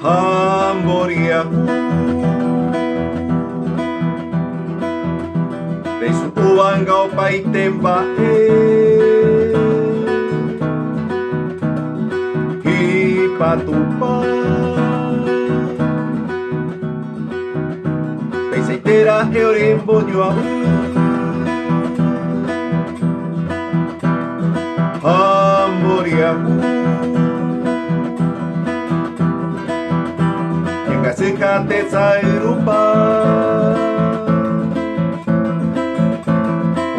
Hamboriaku Besu uangau paitembae Hipatupa Beisaitera eurembonyoa Hamboriaku Sekate sairupa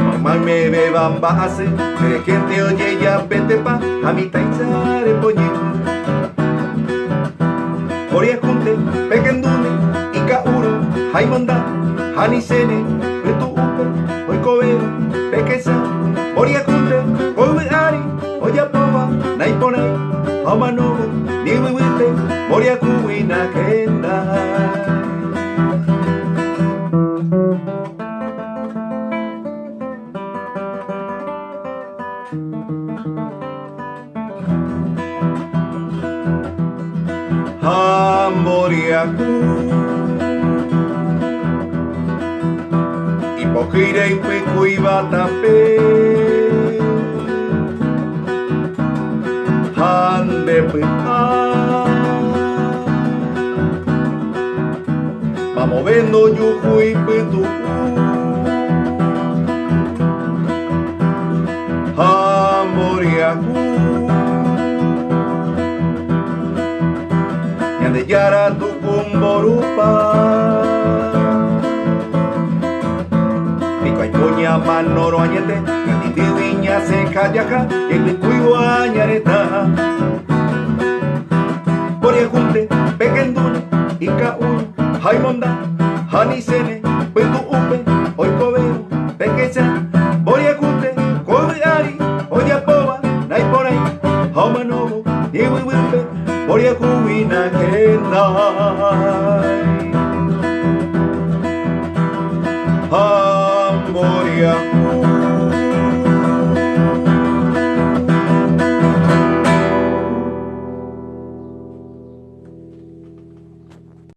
Mamá me beban base Mere gente oye ya vete pa Amita itzare poñe Horia junte Pekendune Ika uro Haimonda Hanisene Betu upe Oikobero Pekesa Horia junte Owe ari Oya pova Naiponai Homanobu Niwiwite Horia kuwina kenda Hamboriaku Ipokire ipeku ibatape Hande pita Vamos vendo yuju ipetu Hamboriaku Yande yara tu kumborupa Pico ay coña manoro añete Yanditi viña se kayaja Yende kuigo añareta Boria junte Pekendune Ika uno Haimonda Hanisene Betu upe Oikobero Pekesa Boria junte Kobe ari Oya pova Naiponai Homanobo Iwiwipe Boria kuwina kendai Hamboriaku